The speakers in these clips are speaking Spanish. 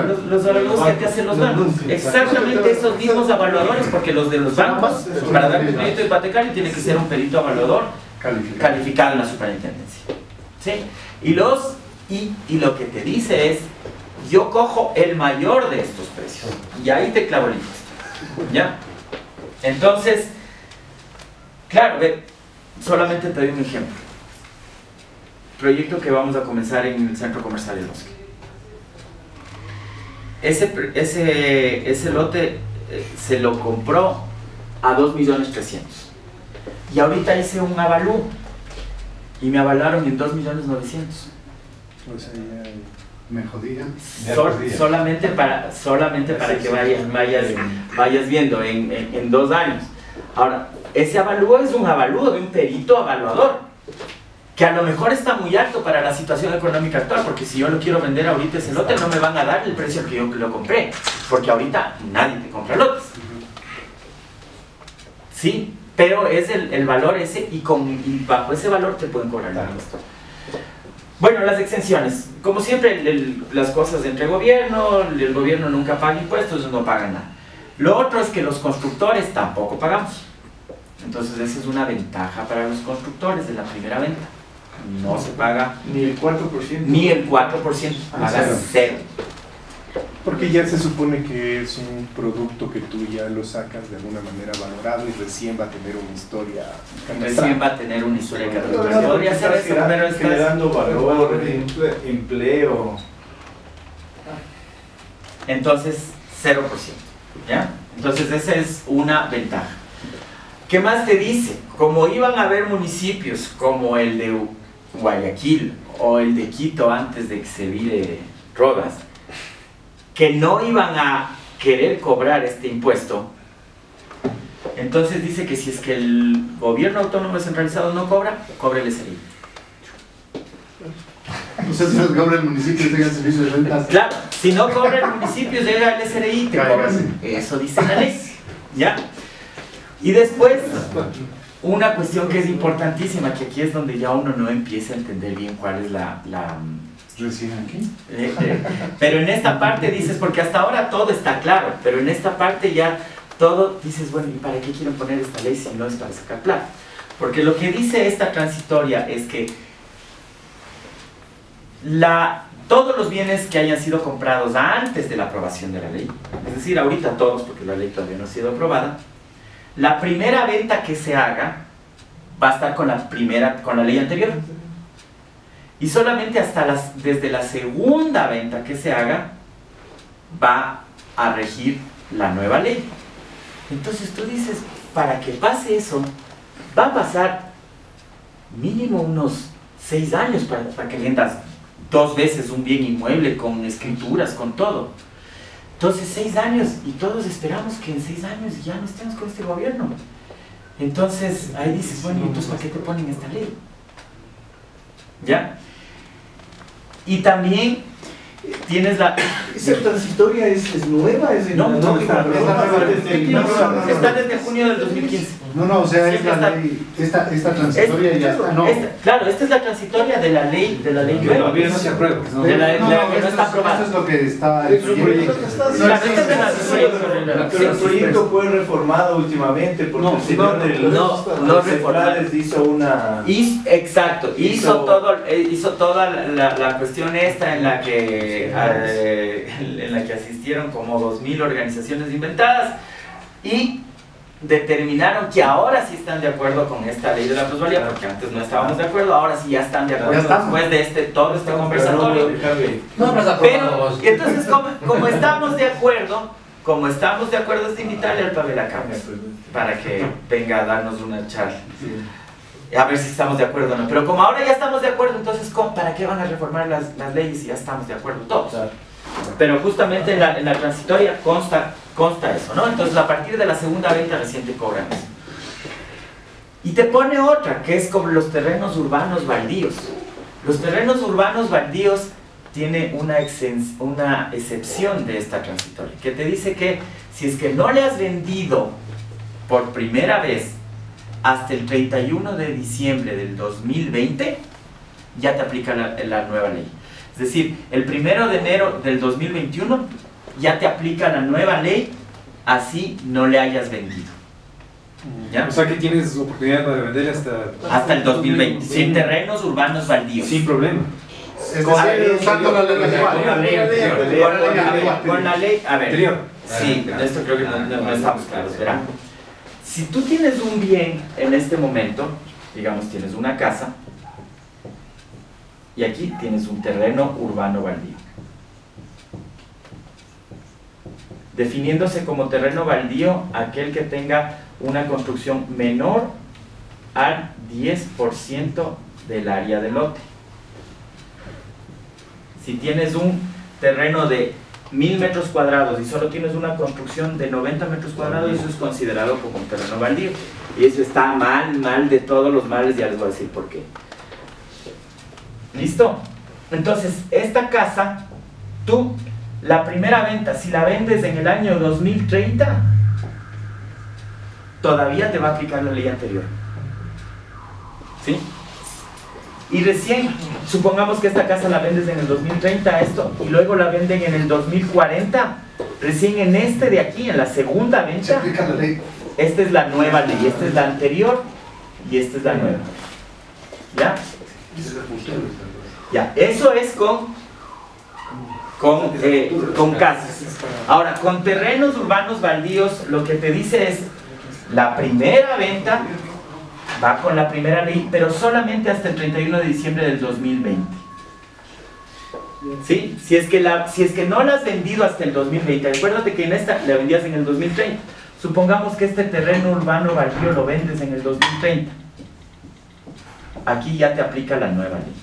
Claro. Los evaluadores que te hacen los bancos. Exactamente esos mismos evaluadores, porque los de los bancos, para dar un crédito hipotecario, tiene que ser un perito evaluador calificado en la superintendencia. ¿Sí? Y lo que te dice es, yo cojo el mayor de estos precios, y ahí te clavo el impuesto. ¿Ya? Entonces, claro, ve, solamente te doy un ejemplo. Proyecto que vamos a comenzar en el Centro Comercial El Bosque. Ese lote se lo compró a 2.300.000. Y ahorita hice un avalú y me avalaron en 2.900.000. O sea, ya me jodían. Solamente para que vayas viendo en 2 años. Ahora, ese avalúo es un avalúo de un perito evaluador, que a lo mejor está muy alto para la situación económica actual, porque si yo lo quiero vender ahorita ese lote no me van a dar el precio al que yo lo compré, porque ahorita nadie te compra lotes. Sí, pero es el valor ese, y bajo ese valor te pueden cobrar el impuesto. Bueno, las exenciones, como siempre las cosas entre gobierno, el gobierno nunca paga impuestos, no pagan nada. Lo otro es que los constructores tampoco pagamos. Entonces esa es una ventaja para los constructores de la primera venta. No se paga ni el 4%. Ni el 4%, pagas 0. Porque ya se supone que es un producto que tú ya lo sacas de alguna manera valorado y recién va a tener una historia catastral. Recién va a tener una historia catastral. Podría ser eso, pero estás generando valor, empleo. Entonces, 0%. ¿Ya? Entonces esa es una ventaja. ¿Qué más te dice? Como iban a haber municipios como el de Guayaquil o el de Quito antes de que se vire Rodas, que no iban a querer cobrar este impuesto, entonces dice que si es que el gobierno autónomo descentralizado no cobra, cobre el SRI. O sea, si no cobra el municipio, llega el servicio de rentas. Claro, si no cobra el municipio, llega el SRI, te cobran. Eso dice la ley. ¿Ya? Y después, una cuestión que es importantísima, que aquí es donde ya uno no empieza a entender bien cuál es ¿Recién aquí? Pero en esta parte dices, porque hasta ahora todo está claro, pero en esta parte ya todo dices, bueno, ¿y para qué quieren poner esta ley si no es para sacar plata? Porque lo que dice esta transitoria es que todos los bienes que hayan sido comprados antes de la aprobación de la ley, es decir, ahorita todos, porque la ley todavía no ha sido aprobada, la primera venta que se haga va a estar con la ley anterior. Y solamente desde la segunda venta que se haga va a regir la nueva ley. Entonces tú dices, para que pase eso, va a pasar mínimo unos 6 años para que vendas 2 veces un bien inmueble con escrituras, con todo. Entonces 6 años, y todos esperamos que en 6 años ya no estemos con este gobierno. Entonces ahí dices, bueno, ¿y entonces para qué te ponen esta ley? ¿Ya? Y también tienes ¿Esa transitoria es nueva? No, está desde junio del 2015. No, o sea, es la ley, esta transitoria ya está, no. Claro, esta es la transitoria de la ley nueva. Todavía no se aprueba. De la que no está aprobada. Eso es lo que está el proyecto. Pero el proyecto fue reformado últimamente porque el señor de los centrales hizo una... Exacto, hizo toda la cuestión esta en la que asistieron como 2.000 organizaciones inventadas y determinaron que ahora sí están de acuerdo con esta ley de la plusvalía, porque antes no estábamos de acuerdo, ahora sí ya están de acuerdo después de todo este conversatorio. Pero, entonces, como estamos de acuerdo, es invitarle al Pavel acá para que venga a darnos una charla. A ver si estamos de acuerdo o no. Pero como ahora ya estamos de acuerdo, entonces, ¿para qué van a reformar las leyes si ya estamos de acuerdo todos? Pero justamente en la transitoria consta eso, ¿no? Entonces a partir de la segunda venta recién te cobran eso. Y te pone otra, que es como los terrenos urbanos baldíos. Los terrenos urbanos baldíos tiene una excepción de esta transitoria, que te dice que si es que no le has vendido por primera vez hasta el 31 de diciembre del 2020, ya te aplica la nueva ley. Es decir, el 1 de enero del 2021 ya te aplica la nueva ley, así no le hayas vendido. ¿Ya? O sea que tienes oportunidad para vender hasta el 2020, sin terrenos urbanos baldíos. Sin problema. Con la ley, a ver, sí, de esto creo que no estamos claros, ¿verdad? Si tú tienes un bien en este momento, digamos tienes una casa, y aquí tienes un terreno urbano baldío. Definiéndose como terreno baldío aquel que tenga una construcción menor al 10% del área del lote. Si tienes un terreno de 1000 metros cuadrados y solo tienes una construcción de 90 metros cuadrados, eso es considerado como un terreno baldío. Y eso está mal de todos los males, ya les voy a decir por qué. ¿Listo? Entonces, esta casa, tú, la primera venta, si la vendes en el año 2030, todavía te va a aplicar la ley anterior. ¿Sí? Y recién, supongamos que esta casa la vendes en el 2030, y luego la venden en el 2040, recién en este de aquí, en la segunda venta, esta es la nueva ley, esta es la anterior y esta es la nueva. ¿Ya? Ya, eso es con casas. Ahora, con terrenos urbanos baldíos, lo que te dice es, la primera venta va con la primera ley, pero solamente hasta el 31 de diciembre del 2020. ¿Sí? Si es que no la has vendido hasta el 2020, acuérdate que en esta la vendías en el 2030. Supongamos que este terreno urbano baldío lo vendes en el 2030. Aquí ya te aplica la nueva ley.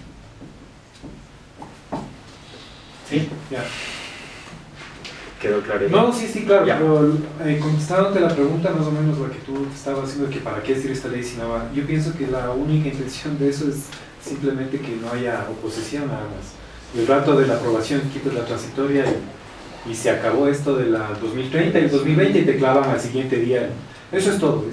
¿Sí? Ya. ¿Quedó claro? No, sí, claro, ya. Pero contestándote la pregunta más o menos la que tú estabas haciendo, que para qué decir esta ley si no va, yo pienso que la única intención de eso es simplemente que no haya oposición nada más. El rato de la aprobación quitas la transitoria y se acabó esto de la 2030 y el 2020 y te clavan al siguiente día. Eso es todo.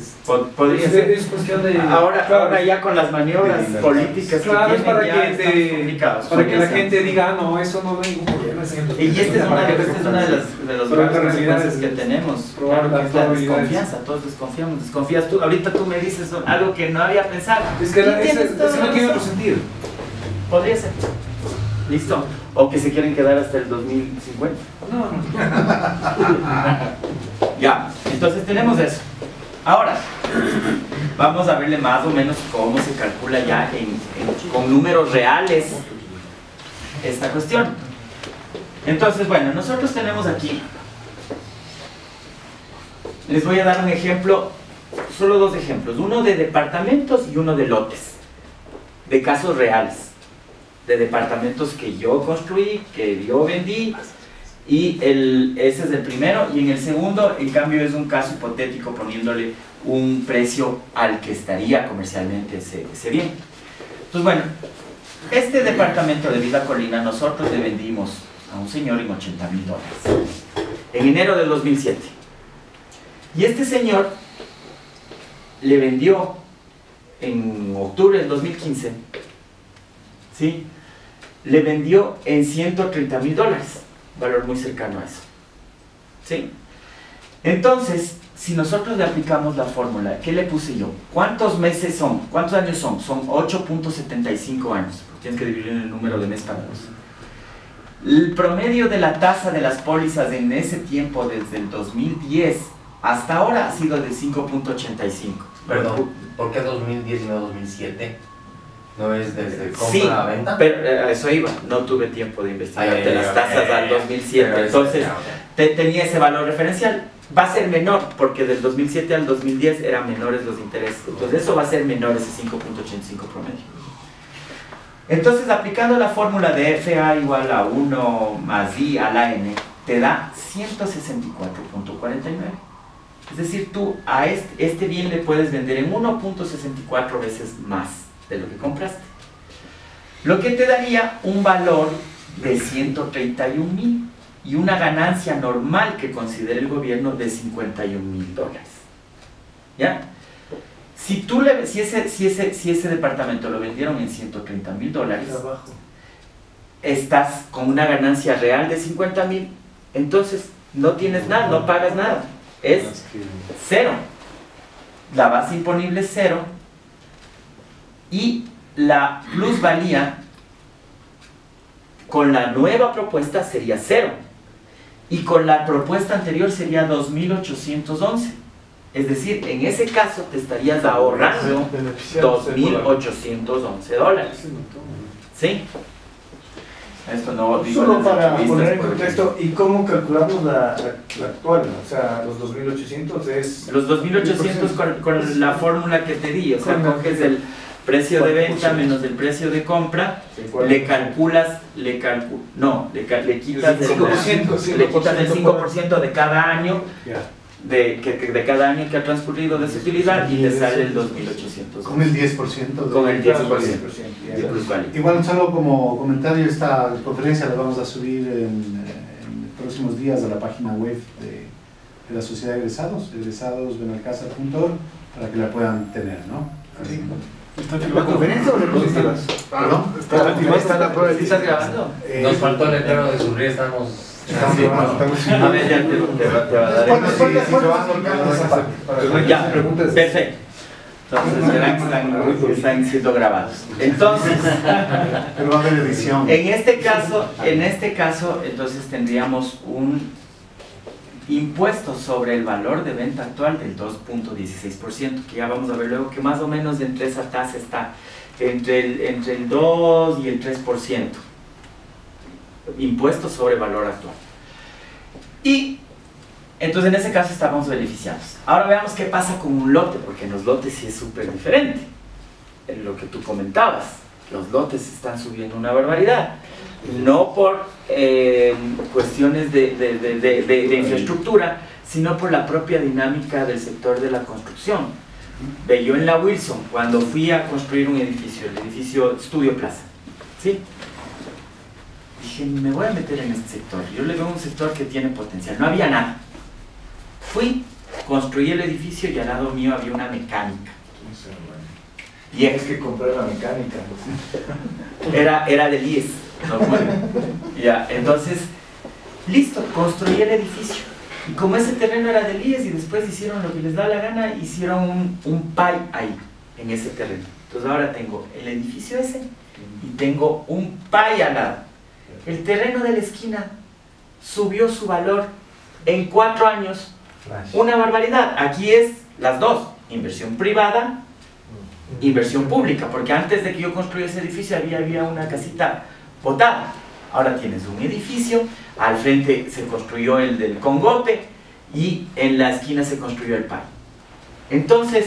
Podría ser. Es cuestión de... Ahora ya con las maniobras políticas claro, que tienen, para que la gente diga, no, eso no hay ningún problema. Y esta es una de las grandes consecuencias que tenemos. Claro, que es la desconfianza. Todos desconfiamos. Desconfías tú. Ahorita tú me dices algo que no había pensado. Es que no tiene otro sentido. Podría ser. ¿Listo? O que se quieren quedar hasta el 2050. No. Ya, entonces tenemos eso. Ahora, vamos a verle más o menos cómo se calcula ya con números reales esta cuestión. Entonces, bueno, nosotros tenemos aquí, les voy a dar un ejemplo, solo dos ejemplos, uno de departamentos y uno de lotes, de casos reales, de departamentos que yo construí, que yo vendí, y ese es el primero, y en el segundo, en cambio, es un caso hipotético poniéndole un precio al que estaría comercialmente ese bien. Entonces, bueno, este departamento de Villa Colina nosotros le vendimos a un señor en $80,000 en enero del 2007. Y este señor le vendió en octubre del 2015, ¿sí? Le vendió en $130,000. Valor muy cercano a eso. ¿Sí? Entonces, si nosotros le aplicamos la fórmula, ¿qué le puse yo? ¿Cuántos meses son? ¿Cuántos años son? Son 8.75 años. Tienes que dividir en el número de mes pagados. El promedio de la tasa de las pólizas en ese tiempo, desde el 2010 hasta ahora, ha sido de 5.85. Perdón, ¿por qué 2010 y no 2007? ¿No es desde compra sí, a venta? Pero a eso iba, no tuve tiempo de investigar las tasas al 2007, entonces tenía ese valor referencial. Va a ser menor, porque del 2007 al 2010 eran menores los intereses, entonces eso va a ser menor, ese 5.85 promedio. Entonces, aplicando la fórmula de FA igual a 1 más I a la N, te da 164.49. Es decir, tú a este bien le puedes vender en 1.64 veces más de lo que compraste, lo que te daría un valor de 131,000 y una ganancia normal que considere el gobierno de $51,000. ¿Ya? Si ese departamento lo vendieron en $130,000, estás con una ganancia real de 50.000, entonces no tienes nada, no pagas nada, es cero. La base imponible es cero y la plusvalía con la nueva propuesta sería cero y con la propuesta anterior sería 2.811. Es decir, en ese caso te estarías ahorrando $2.811. ¿Sí? Esto no solo para poner en contexto, ¿y cómo calculamos la actual? O sea, los 2.800 es... Los 2.800 con la fórmula que te di, o sea, coges el precio de venta menos el precio de compra, le calculas, le quitas el 5% de cada año, de cada año que ha transcurrido de su utilidad y te sale el 2.800. Con el 10%. Con el 10% de plusvalía. Igual, solo como comentario, esta conferencia la vamos a subir en próximos días a la página web de la Sociedad de Egresados, egresadosbenalcázar.org, para que la puedan tener, ¿no? Así. ¿La conferencia o diapositivas? ¿Perdón? ¿Está la prueba? ¿Estás grabando? Nos faltó el letrero de Surría, estamos... A ver, ya te va a dar. Ya, perfecto. Entonces, verán que están siendo grabados. Entonces, pero va a haber edición. En este caso, entonces tendríamos un impuesto sobre el valor de venta actual del 2.16%, que ya vamos a ver luego que más o menos entre esa tasa está entre el 2 y el 3%. Impuesto sobre valor actual. Y entonces en ese caso estábamos beneficiados. Ahora veamos qué pasa con un lote, porque en los lotes sí es súper diferente. En lo que tú comentabas, los lotes están subiendo una barbaridad. No por cuestiones de infraestructura, sino por la propia dinámica del sector de la construcción. Ve, yo en la Wilson, cuando fui a construir un edificio, el edificio Studio Plaza, ¿sí? Dije, me voy a meter en este sector. Yo le veo un sector que tiene potencial. No había nada. Fui, construí el edificio y al lado mío había una mecánica. Y es que comprar la mecánica. Era del IES. No fue. Ya, entonces, listo, construí el edificio. Y como ese terreno era del IES y después hicieron lo que les da la gana, hicieron un PAI ahí, en ese terreno. Entonces ahora tengo el edificio ese y tengo un PAI al lado. El terreno de la esquina subió su valor en 4 años, una barbaridad. Aquí es las dos, inversión privada, inversión pública, porque antes de que yo construya ese edificio había una casita botada. Ahora tienes un edificio, al frente se construyó el del Congope y en la esquina se construyó el PAI. Entonces,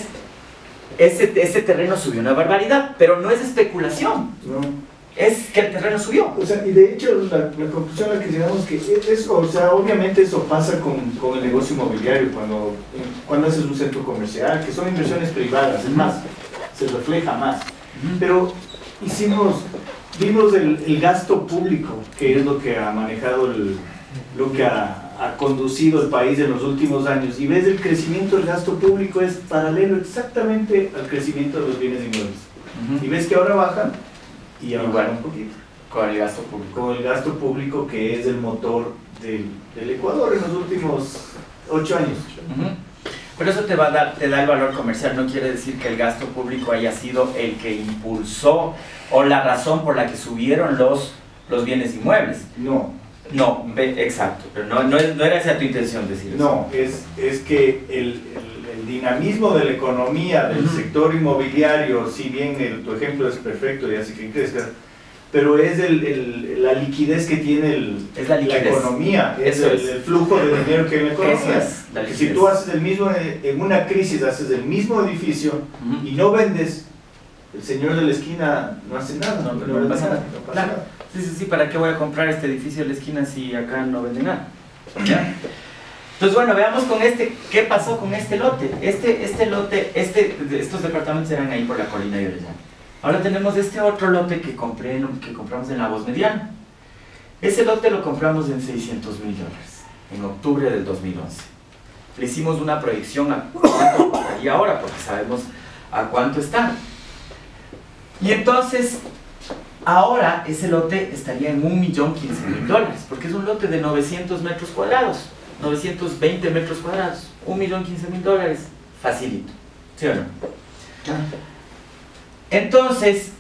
ese terreno subió una barbaridad, pero no es especulación. No. Es que el terreno subió. O sea, y de hecho la conclusión a la que llegamos que eso, o sea, obviamente eso pasa con el negocio inmobiliario cuando haces un centro comercial, que son inversiones privadas, es más, se refleja más. Pero vimos el gasto público, que es lo que ha manejado, lo que ha conducido el país en los últimos años, y ves el crecimiento del gasto público es paralelo exactamente al crecimiento de los bienes inmuebles. Y ves que ahora bajan y ahora un poquito. Con el gasto público. Con el gasto público, que es el motor del Ecuador en los últimos 8 años. Pero eso te da el valor comercial, no quiere decir que el gasto público haya sido el que impulsó o la razón por la que subieron los bienes inmuebles. No, exacto, pero no era esa tu intención decir eso. No, es que el dinamismo de la economía, del sector inmobiliario, si bien tu ejemplo es perfecto y hace que crezca, pero es la liquidez que tiene la economía, es el flujo de dinero que hay en la economía. Que si tú haces en una crisis haces el mismo edificio y no vendes, el señor de la esquina no hace nada, no pasa nada. Sí, ¿para qué voy a comprar este edificio de la esquina si acá no vende nada? ¿Ya? Entonces, bueno, veamos con qué pasó con este lote. Este lote, estos departamentos eran ahí por la colina de Orellana. Ahora tenemos este otro lote que compramos en La Voz Mediana. Ese lote lo compramos en $600.000 en octubre del 2011. Le hicimos una proyección a cuánto costaría ahora, porque sabemos a cuánto está. Y entonces, Ahora ese lote estaría en $1.015.000, porque es un lote de 900 metros cuadrados, 920 metros cuadrados, $1.015.000, facilito, ¿sí o no? Entonces,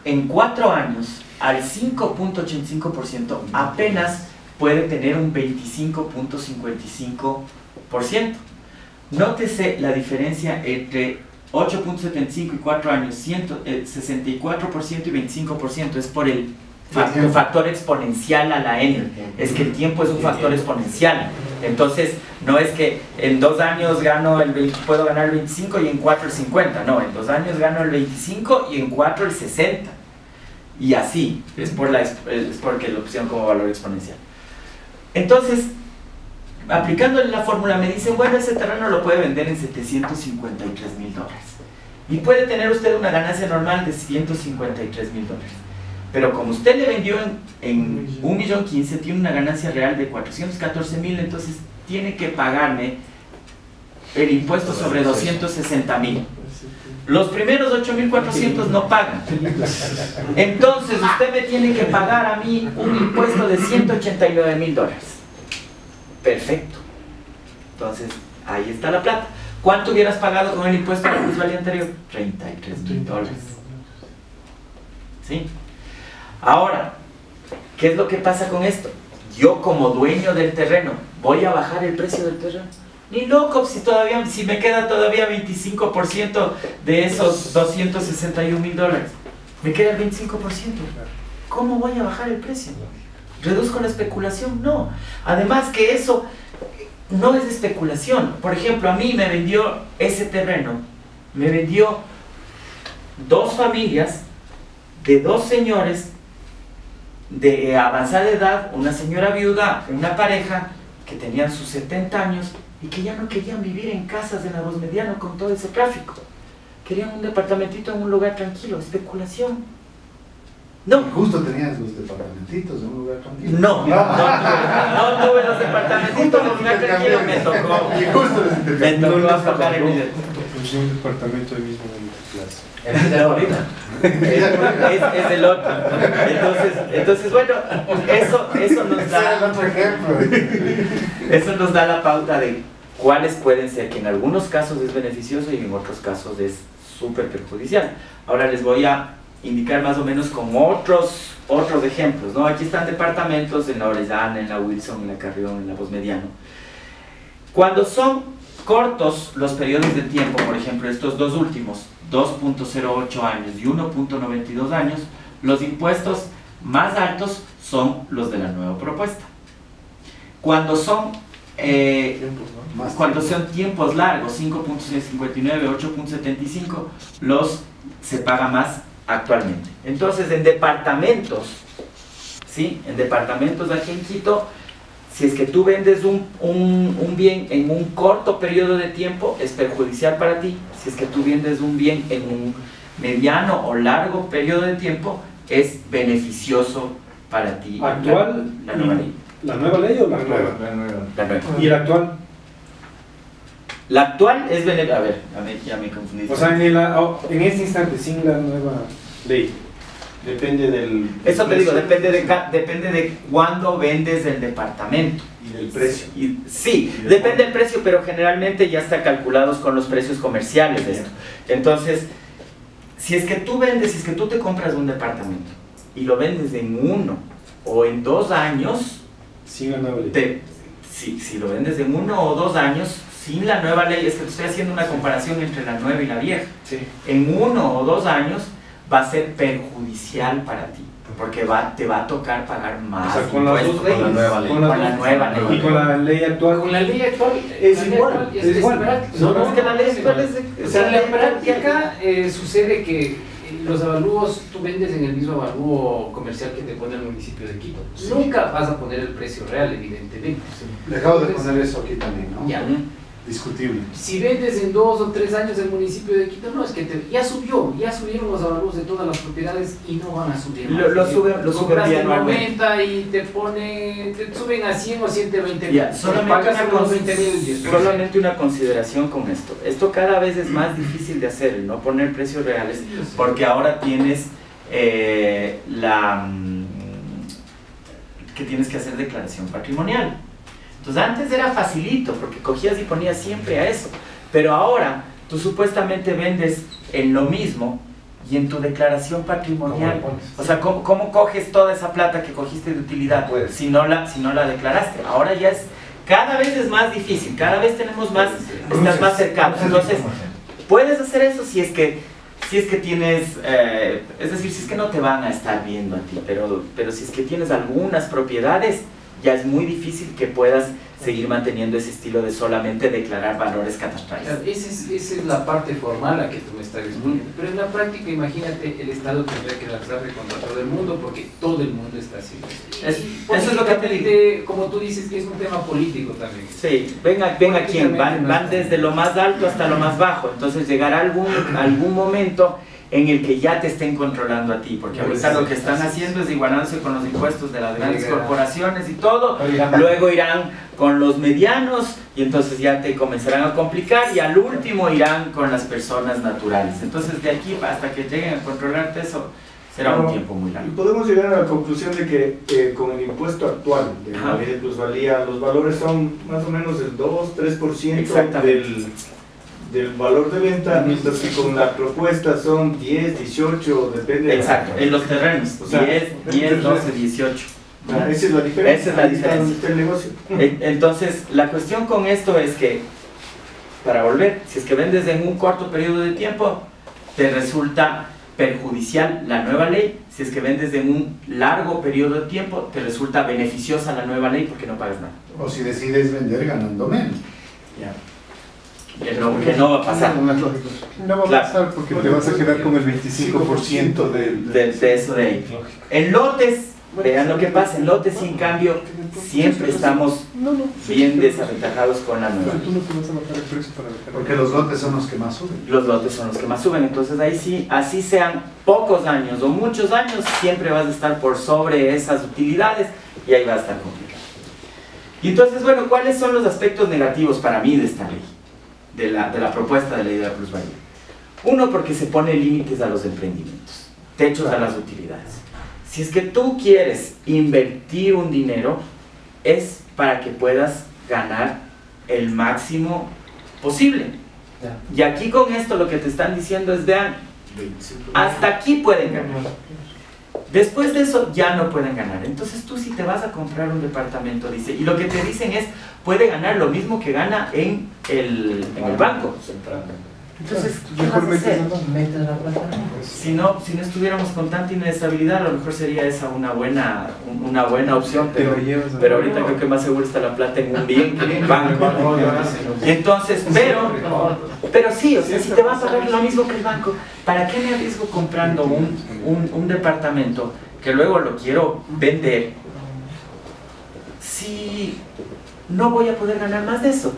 en 4 años, al 5.85%, apenas puede tener un 25.55%. Nótese la diferencia entre 8.75 y 4 años, 64% y 25%, es por el factor exponencial a la n, es que el tiempo es un factor exponencial. Entonces, no es que en 2 años puedo ganar el 25 y en 4 el 50, no, en 2 años gano el 25 y en 4 el 60. Y así, es porque lo pusieron como valor exponencial. Entonces, aplicándole la fórmula, me dicen, bueno, ese terreno lo puede vender en $753.000. Y puede tener usted una ganancia normal de $153.000. Pero como usted le vendió en $1.015.000, tiene una ganancia real de $414.000, entonces tiene que pagarme el impuesto sobre $260.000. Los primeros $8.400 no pagan. Entonces usted me tiene que pagar a mí un impuesto de $189.000. Perfecto. Entonces, ahí está la plata. ¿Cuánto hubieras pagado con el impuesto a la plusvalía anterior? $33.000. ¿Sí? Ahora, ¿qué es lo que pasa con esto? Yo como dueño del terreno, ¿voy a bajar el precio del terreno? Ni loco, si me queda todavía 25% de esos $261.000. Me queda el 25%. ¿Cómo voy a bajar el precio? ¿Reduzco la especulación? No. Además que eso no es de especulación. Por ejemplo, a mí me vendió ese terreno, me vendió 2 familias de 2 señores de avanzada edad, una señora viuda, una pareja que tenían sus 70 años y que ya no querían vivir en casas de la Voz Mediano con todo ese tráfico. Querían un departamentito en un lugar tranquilo. Especulación. No. Y justo tenías los departamentitos en un lugar tranquilo. No tuve los departamentitos en un lugar tranquilo, me tocó. Y justo me tocó aflojar el billete. Un departamento de mismo clase. Es de ahorita. Es el otro. Entonces bueno, eso nos da otro ejemplo. Eso nos da la pauta de cuáles pueden ser, que en algunos casos es beneficioso y en otros casos es súper perjudicial. Ahora les voy a indicar más o menos con otros ejemplos, ¿no? Aquí están departamentos en la Orellana, en la Wilson, en la Carrión, en la Voz Mediano. Cuando son cortos los periodos de tiempo, por ejemplo, estos 2 últimos, 2.08 años y 1.92 años, los impuestos más altos son los de la nueva propuesta. Cuando son tiempos largos, 5.59, 8.75, se paga más actualmente. Entonces, en departamentos, ¿sí? En departamentos aquí en Quito, si es que tú vendes un bien en un corto periodo de tiempo, es perjudicial para ti. Si es que tú vendes un bien en un mediano o largo periodo de tiempo, es beneficioso para ti. ¿Actual? La nueva ley. ¿La nueva ley o la nueva? La nueva. ¿Y la actual? La actual es beneficiosa. A ver, ya me confundí. O sea, en este instante, sin la nueva ley. Depende del... Eso te digo, depende de cuándo vendes el departamento. Y del precio. Sí, depende del precio, pero generalmente ya está calculados con los precios comerciales de esto. Entonces, si es que tú te compras un departamento y lo vendes en 1 o en 2 años, sin la nueva ley. Si lo vendes en 1 o 2 años, sin la nueva ley, es que te estoy haciendo una comparación entre la nueva y la vieja. Sí. En 1 o 2 años va a ser perjudicial para ti, porque te va a tocar pagar más. O sea, con las 2 leyes. Con la nueva ley. Con la nueva ley. ¿Y con la ley actual? Con la ley actual es igual. Es igual. No, es que la ley actual es de... O sea, en la práctica sucede que los avalúos, tú vendes en el mismo avalúo comercial que te pone el municipio de Quito. Nunca vas a poner el precio real, evidentemente. Le acabo de poner eso aquí también, ¿no? Ya. discutible. Si vendes en 2 o 3 años el municipio de Quito, no, es que ya subieron los avalúos de todas las propiedades y no van a subir más. Lo suben bianualmente. 90 y te suben a 100 o 120 mil. Solamente una consideración con esto. Esto cada vez es más difícil de hacer, no poner precios reales, porque ahora tienes que tienes que hacer declaración patrimonial. Entonces antes era facilito porque cogías y ponías siempre a eso, pero ahora tú supuestamente vendes en lo mismo y en tu declaración patrimonial, o sea, ¿cómo coges toda esa plata que cogiste de utilidad si no la declaraste? Ahora ya es, cada vez es más difícil, cada vez tenemos más, estás más cercano. Entonces puedes hacer eso si es que tienes, es decir, si es que no te van a estar viendo a ti, pero si es que tienes algunas propiedades, ya es muy difícil que puedas seguir manteniendo ese estilo de solamente declarar valores catastrales. Esa es la parte formal a que tú me estás exponiendo. Pero en la práctica, imagínate, el Estado tendría que lanzarle contra todo el mundo porque todo el mundo está haciendo eso. Eso es lo que te digo. Como tú dices, que es un tema político también. Sí, ven aquí, van desde lo más alto hasta lo más bajo. Entonces llegará algún momento en el que ya te estén controlando a ti, porque ahorita lo que están haciendo es igualándose con los impuestos de las grandes corporaciones y todo, luego irán con los medianos y entonces ya te comenzarán a complicar y al último irán con las personas naturales. Entonces de aquí hasta que lleguen a controlarte eso será un tiempo muy largo. Y podemos llegar a la conclusión de que con el impuesto actual de la ley de plusvalía, los valores son más o menos el 2-3% del valor de venta, mientras que con la propuesta son 10, 18, depende. Exacto, en los terrenos, o sea, 10, 12, 18. Esa es la diferencia. Esa es la diferencia. El negocio. Entonces, la cuestión con esto es que, para volver, si es que vendes en un corto periodo de tiempo, te resulta perjudicial la nueva ley. Si es que vendes en un largo periodo de tiempo, te resulta beneficiosa la nueva ley porque no pagas nada. O si decides vender ganando menos. Ya. Que no va a pasar. No va a pasar porque te vas a quedar con el 25% de eso de ahí. En lotes, vean lo que pasa, en lotes en cambio siempre estamos bien desaventajados con la nueva. Tú no te vas a bajar el precio para dejar. Porque los lotes son los que más suben. Los lotes son los que más suben, entonces ahí sí, así sean pocos años o muchos años, siempre vas a estar por sobre esas utilidades y ahí va a estar complicado. Y entonces, bueno, ¿cuáles son los aspectos negativos para mí de esta ley? De la propuesta de ley de la plusvalía. Uno, porque se pone límites a los emprendimientos, techos a las utilidades. Si es que tú quieres invertir un dinero, es para que puedas ganar el máximo posible. Y aquí con esto lo que te están diciendo es, vean, hasta aquí pueden ganar. Después de eso ya no pueden ganar. Entonces tú si te vas a comprar un departamento, dice, y lo que te dicen es, puede ganar lo mismo que gana en el banco. Entonces, ¿qué vas a hacer? Si no estuviéramos con tanta inestabilidad, a lo mejor sería esa una buena opción, pero ahorita creo que más seguro está la plata en un bien que en un banco. Entonces, pero sí, o sea, si te vas a pagar lo mismo que el banco, ¿para qué me arriesgo comprando un departamento que luego lo quiero vender si no voy a poder ganar más de eso?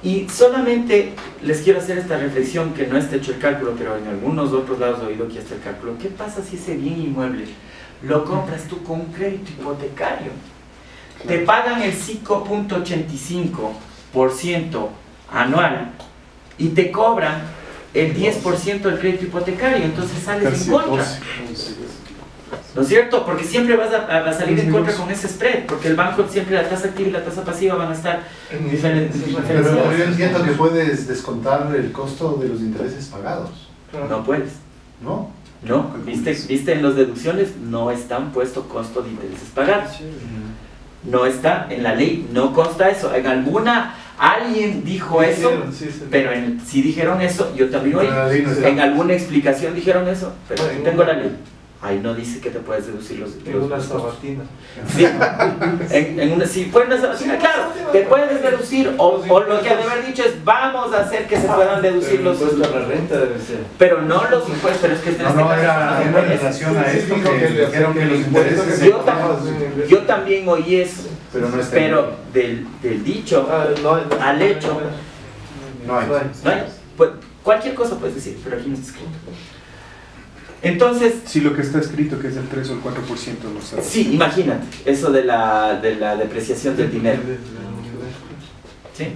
Y solamente les quiero hacer esta reflexión, que no está hecho el cálculo, pero en algunos otros lados he oído que está el cálculo. ¿Qué pasa si ese bien inmueble lo compras tú con un crédito hipotecario? Te pagan el 5.85% anual y te cobran el 10% del crédito hipotecario, entonces sales en contra. ¿No es cierto? Porque siempre vas a salir en contra con ese spread, porque el banco siempre, la tasa activa y la tasa pasiva van a estar diferentes. Pero yo entiendo que puedes descontar el costo de los intereses pagados. No puedes. ¿No? No, viste en las deducciones no están puesto costo de intereses pagados. No está, en la ley no consta eso. En alguien dijo eso, pero si dijeron eso, yo también oí. En alguna explicación dijeron eso, pero aquí tengo la ley. Ahí no dice que te puedes deducir los una sabatina. Sí, si fue una sabatina, claro, te puedes deducir, o lo que ha de haber dicho es, vamos a hacer que se puedan deducir los impuestos. La renta debe ser. Pero no los impuestos, pero es que era en relación a esto que dijeron que los intereses... Yo también oí eso, pero no está pero del dicho al hecho No hay. ¿No hay? Pues, cualquier cosa puedes decir, pero aquí no está escrito. Entonces, Si lo que está escrito que es el 3 o el 4% no sabe. sí, imagínate, eso de la depreciación del dinero. ¿Sí?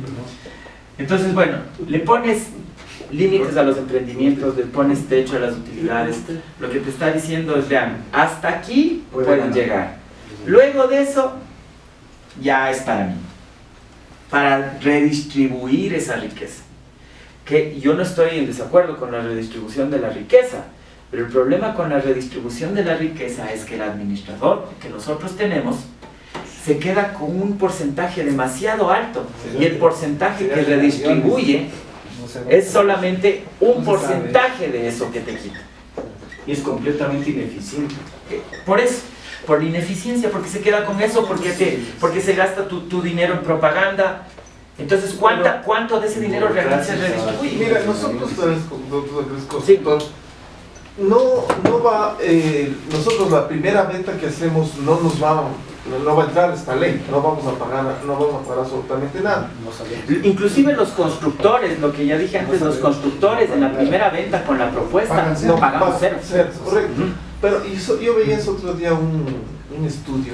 Entonces, bueno, le pones límites a los emprendimientos, le pones techo a las utilidades. Lo que te está diciendo es, vean, hasta aquí pueden llegar. Luego de eso, ya es para mí. Para redistribuir esa riqueza. Que yo no estoy en desacuerdo con la redistribución de la riqueza, pero el problema con la redistribución de la riqueza es que el administrador que nosotros tenemos se queda con un porcentaje demasiado alto y el porcentaje que redistribuye es solamente un porcentaje de eso que te quita. Y es completamente ineficiente. Por eso, por la ineficiencia, porque se queda con eso, porque se gasta tu dinero en propaganda. Entonces, ¿cuánto de ese dinero realmente se redistribuye? Mira, nosotros, Sí. no va, nosotros la primera venta que hacemos no va a entrar esta ley, no vamos a pagar absolutamente nada. Inclusive los constructores, lo que ya dije antes, los constructores en la primera venta con la propuesta no pagamos cero. Correcto. Pero yo veía ese otro día un estudio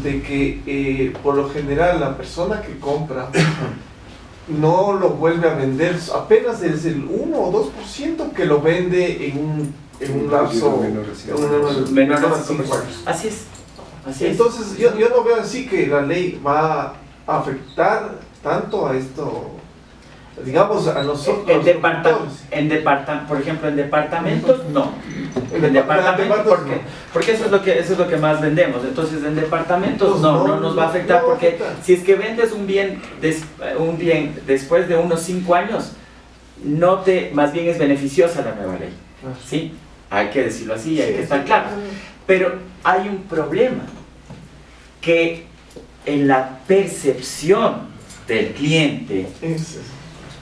de que por lo general la persona que compra no lo vuelve a vender, apenas es el 1 o 2% que lo vende en un lapso menor a 5 años. Así es. Así es. Entonces yo no veo así que la ley va a afectar tanto a esto, digamos, a nosotros. Por ejemplo, en departamentos no. En departamentos porque eso es lo que más vendemos. Entonces en departamentos no nos va a afectar, porque si es que vendes un bien después de unos 5 años, más bien es beneficiosa la nueva ley. ¿Sí? Hay que decirlo así, hay que estar claro. Pero hay un problema, que en la percepción del cliente,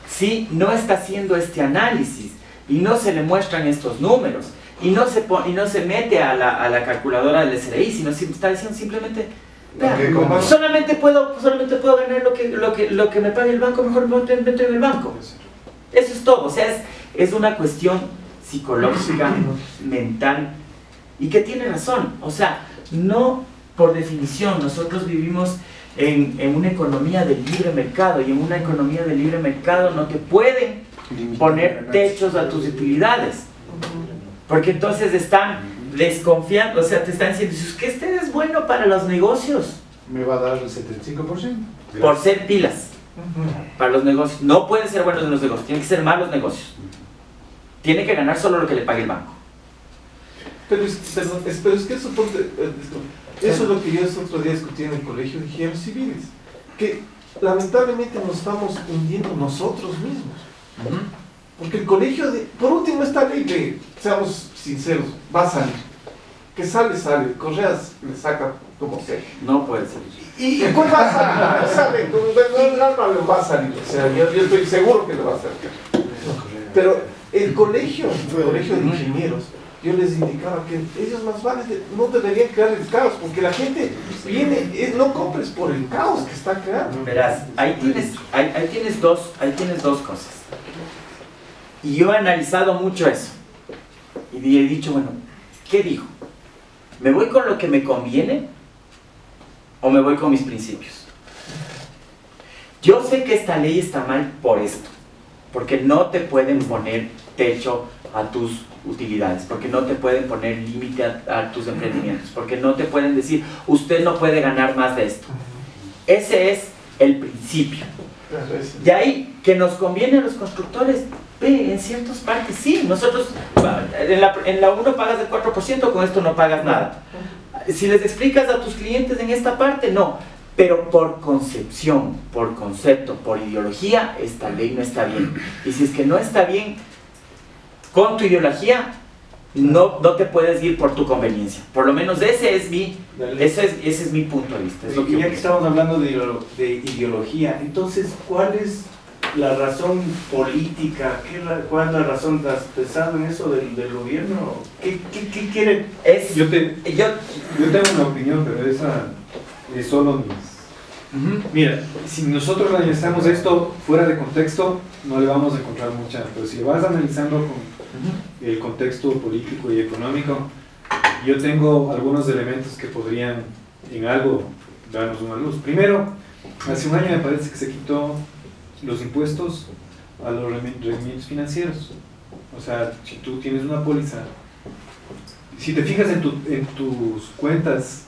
¿sí? No está haciendo este análisis y no se le muestran estos números y no se mete a la calculadora del SRI, sino está diciendo simplemente, solamente puedo ganar lo que me pague el banco, mejor me meto en el banco. Eso es todo. O sea, es una cuestión psicológica, mental, y que tiene razón. O sea, no por definición nosotros vivimos en una economía de libre mercado, y en una economía de libre mercado no te pueden poner techos a tus utilidades, porque entonces están desconfiando. O sea, te están diciendo, si es que este es bueno para los negocios, me va a dar el 75%. por ser pilas. Para los negocios no pueden ser buenos en los negocios, tienen que ser malos negocios. Tiene que ganar solo lo que le pague el banco. Pero es que eso es lo que yo ese otro día discutí en el colegio de ingenieros civiles, que lamentablemente nos estamos hundiendo nosotros mismos. Porque el colegio, por último, esta ley, seamos sinceros, va a salir. Que sale, Correas le saca como sea. No puede salir. ¿Y cuál va a salir? Sale, no va a salir. O sea, yo estoy seguro que le va a salir. Pero el colegio de ingenieros, yo les indicaba que ellos más vale no deberían crear el caos, porque la gente viene, no compres por el caos que está creando. Verás, ahí tienes dos cosas. Y yo he analizado mucho eso. Y he dicho, bueno, ¿qué digo? ¿Me voy con lo que me conviene o me voy con mis principios? Yo sé que esta ley está mal por esto, porque no te pueden poner techo a tus utilidades, porque no te pueden poner límite a tus emprendimientos, porque no te pueden decir, usted no puede ganar más de esto. Ese es el principio. De ahí, que nos conviene a los constructores, en ciertas partes sí. Nosotros en la 1 pagas el 4%, con esto no pagas nada. Si les explicas a tus clientes en esta parte, no. Pero por concepción, por concepto, por ideología, esta ley no está bien. Y si es que no está bien con tu ideología, no te puedes ir por tu conveniencia. Por lo menos ese es mi punto de vista. Y ya que estamos hablando de ideología, entonces, ¿cuál es la razón política? ¿Cuál es la razón? ¿Has pensado en eso del gobierno? ¿Qué quieren? Yo tengo una opinión, pero esa es solo Mira, si nosotros analizamos esto fuera de contexto, no le vamos a encontrar mucha, pero si lo vas analizando con el contexto político y económico, yo tengo algunos elementos que podrían en algo darnos una luz. Primero, hace un año me parece que se quitó los impuestos a los rendimientos financieros. O sea, si tú tienes una póliza, si te fijas en tus cuentas